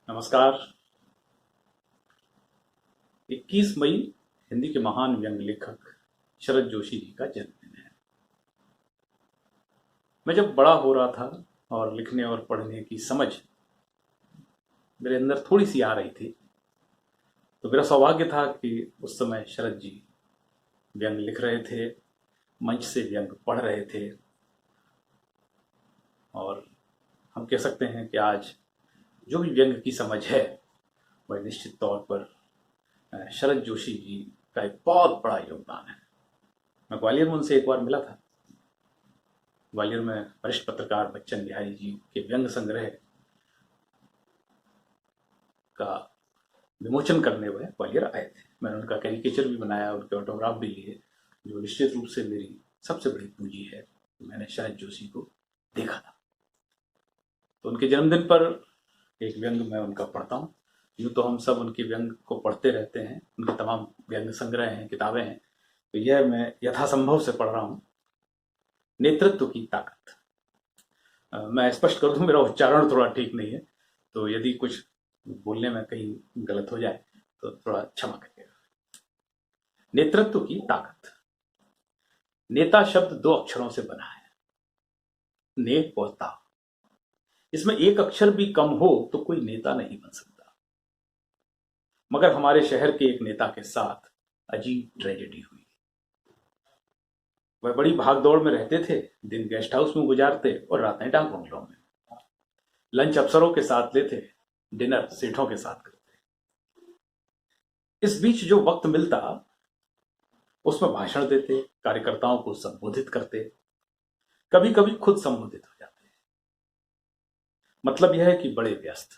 नमस्कार। 21 मई हिंदी के महान व्यंग लेखक शरद जोशी जी का जन्मदिन है। मैं जब बड़ा हो रहा था और लिखने और पढ़ने की समझ मेरे अंदर थोड़ी सी आ रही थी, तो मेरा सौभाग्य था कि उस समय शरद जी व्यंग लिख रहे थे, मंच से व्यंग पढ़ रहे थे। और हम कह सकते हैं कि आज जो भी व्यंग की समझ है वह निश्चित तौर पर शरद जोशी जी का एक बहुत बड़ा योगदान है। मैं ग्वालियर में उनसे एक बार मिला था। ग्वालियर में वरिष्ठ पत्रकार बच्चन बिहारी जी के व्यंग संग्रह का विमोचन करने हुए ग्वालियर आए थे। मैंने उनका कैरिकेचर भी बनाया, उनके ऑटोग्राफ भी लिए, जो निश्चित रूप से मेरी सबसे बड़ी पूंजी है। मैंने शरद जोशी को देखा था, तो उनके जन्मदिन पर एक व्यंग मैं उनका पढ़ता हूँ। यूँ तो हम सब उनके व्यंग को पढ़ते रहते हैं, उनके तमाम व्यंग संग्रह हैं, किताबें हैं, तो यह मैं यथासंभव से पढ़ रहा हूँ। नेतृत्व की ताकत। मैं स्पष्ट कर दूं, मेरा उच्चारण थोड़ा ठीक नहीं है, तो यदि कुछ बोलने में कहीं गलत हो जाए तो थोड़ा क्षमा करिएगा। नेतृत्व की ताकत। नेता शब्द दो अक्षरों से बना है, ने और ता। इसमें एक अक्षर भी कम हो तो कोई नेता नहीं बन सकता। मगर हमारे शहर के एक नेता के साथ अजीब ट्रेजेडी हुई। वह बड़ी भागदौड़ में रहते थे, दिन गेस्ट हाउस में गुजारते और रातें डाक बंगलों में। लंच अफसरों के साथ लेते, डिनर सेठों के साथ करते। इस बीच जो वक्त मिलता उसमें भाषण देते, कार्यकर्ताओं को संबोधित करते, कभी कभी खुद संबोधित हो जाते। मतलब यह है कि बड़े व्यस्त।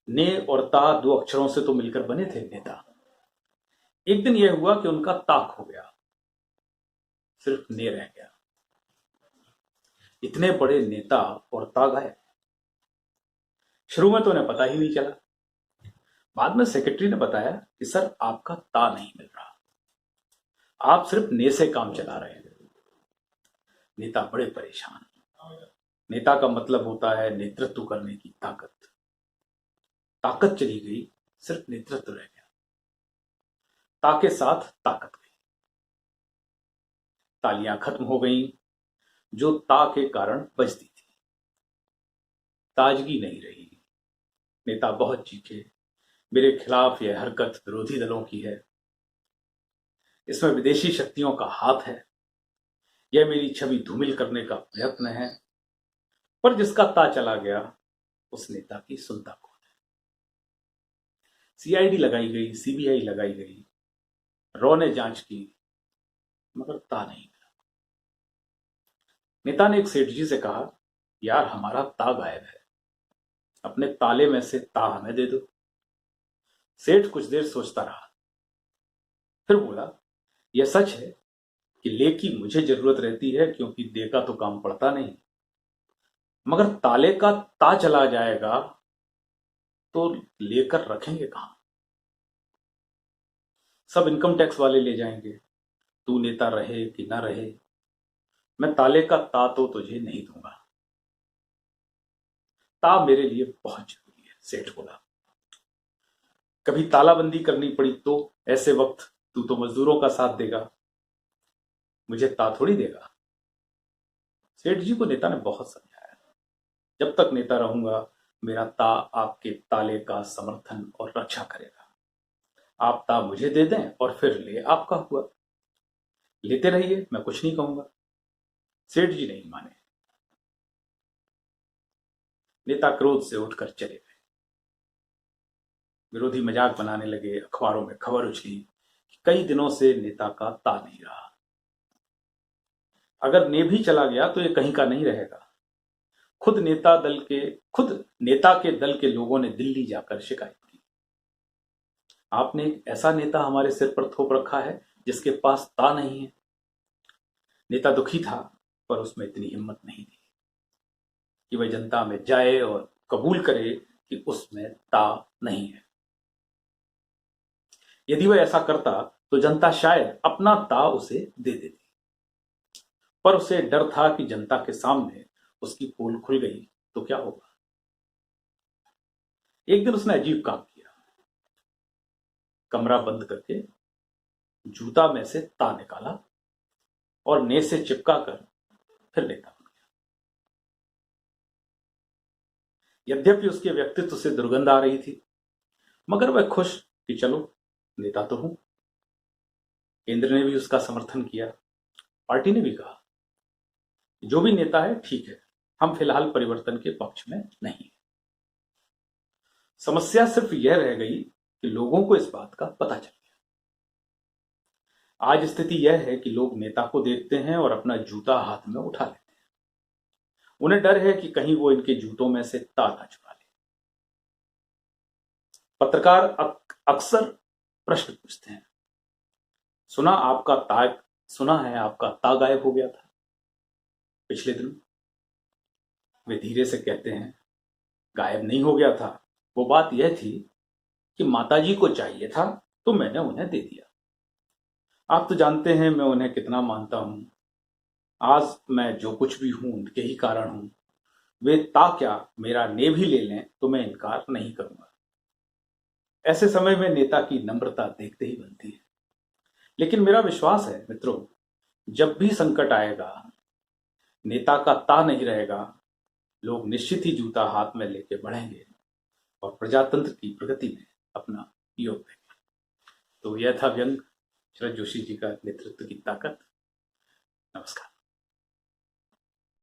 ने और ता दो अक्षरों से तो मिलकर बने थे नेता। एक दिन यह हुआ कि उनका ता खो गया, सिर्फ ने रह गया। इतने बड़े नेता और ता गायब। शुरू में तो उन्हें पता ही नहीं चला। बाद में सेक्रेटरी ने बताया कि सर, आपका ता नहीं मिल रहा, आप सिर्फ ने से काम चला रहे हैं। नेता बड़े परेशान। नेता का मतलब होता है नेतृत्व करने की ताकत। ताकत चली गई, सिर्फ नेतृत्व रह गया। ता के साथ ताकत गई। तालियां खत्म हो गईं जो ता के कारण बजती थी। ताजगी नहीं रही। नेता बहुत चीखे, मेरे खिलाफ यह हरकत विरोधी दलों की है, इसमें विदेशी शक्तियों का हाथ है, यह मेरी छवि धूमिल करने का प्रयत्न है। पर जिसका ता चला गया उस नेता की सुनता कौन है। सीआईडी लगाई गई, सीबीआई लगाई गई, रॉ ने जांच की, मगर ता नहीं मिला। नेता ने एक सेठ जी से कहा, यार हमारा ता गायब है, अपने ताले में से ता हमें दे दो। सेठ कुछ देर सोचता रहा, फिर बोला, यह सच है कि ले की मुझे जरूरत रहती है, क्योंकि दे का तो काम पड़ता नहीं, मगर ताले का ता चला जाएगा तो लेकर रखेंगे कहां। सब इनकम टैक्स वाले ले जाएंगे, तू नेता रहे कि ना रहे, मैं ताले का ता तो तुझे नहीं दूंगा। ता मेरे लिए बहुत जरूरी है, सेठ बोला। कभी तालाबंदी करनी पड़ी तो ऐसे वक्त तू तो मजदूरों का साथ देगा, मुझे ता थोड़ी देगा। सेठ जी को नेता ने बहुत समझाया, जब तक नेता रहूंगा मेरा ता आपके ताले का समर्थन और रक्षा करेगा। आप ता मुझे दे दें और फिर ले आपका हुआ, लेते रहिए, मैं कुछ नहीं कहूंगा। सेठ जी नहीं माने। नेता क्रोध से उठकर चले गए। विरोधी मजाक बनाने लगे, अखबारों में खबर उछली कि कई दिनों से नेता का ता नहीं रहा। अगर ने भी चला गया तो ये कहीं का नहीं रहेगा। खुद नेता के दल के लोगों ने दिल्ली जाकर शिकायत की, आपने एक ऐसा नेता हमारे सिर पर थोप रखा है जिसके पास ता नहीं है। नेता दुखी था, पर उसमें इतनी हिम्मत नहीं थी कि वह जनता में जाए और कबूल करे कि उसमें ता नहीं है। यदि वह ऐसा करता तो जनता शायद अपना ता उसे दे देती, पर उसे डर था कि जनता के सामने उसकी पोल खुल गई तो क्या होगा। एक दिन उसने अजीब काम किया। कमरा बंद करके जूता में से ता निकाला और नेज से चिपका कर फिर नेता बन गया। यद्यपि उसके व्यक्तित्व से दुर्गंध आ रही थी, मगर वह खुश कि चलो नेता तो हूं। केंद्र ने भी उसका समर्थन किया, पार्टी ने भी कहा जो भी नेता है ठीक है, हम फिलहाल परिवर्तन के पक्ष में नहीं। समस्या सिर्फ यह रह गई कि लोगों को इस बात का पता चल गया। आज स्थिति यह है कि लोग नेता को देखते हैं और अपना जूता हाथ में उठा लेते हैं। उन्हें डर है कि कहीं वो इनके जूतों में से ता ना चुरा ले। पत्रकार अक्सर प्रश्न पूछते हैं, सुना है आपका ता गायब हो गया था पिछले दिनों। वे धीरे से कहते हैं, गायब नहीं हो गया था, वो बात यह थी कि माताजी को चाहिए था तो मैंने उन्हें दे दिया। आप तो जानते हैं मैं उन्हें कितना मानता हूं। आज मैं जो कुछ भी हूं उनके ही कारण हूं। वे ता क्या मेरा ने भी ले लें तो मैं इनकार नहीं करूंगा। ऐसे समय में नेता की नम्रता देखते ही बनती है। लेकिन मेरा विश्वास है मित्रों, जब भी संकट आएगा, नेता का ता नहीं रहेगा, लोग निश्चित ही जूता हाथ में लेके बढ़ेंगे और प्रजातंत्र की प्रगति में अपना योग देंगे। तो यह था व्यंग शरद जोशी जी का नेतृत्व की ताकत। नमस्कार।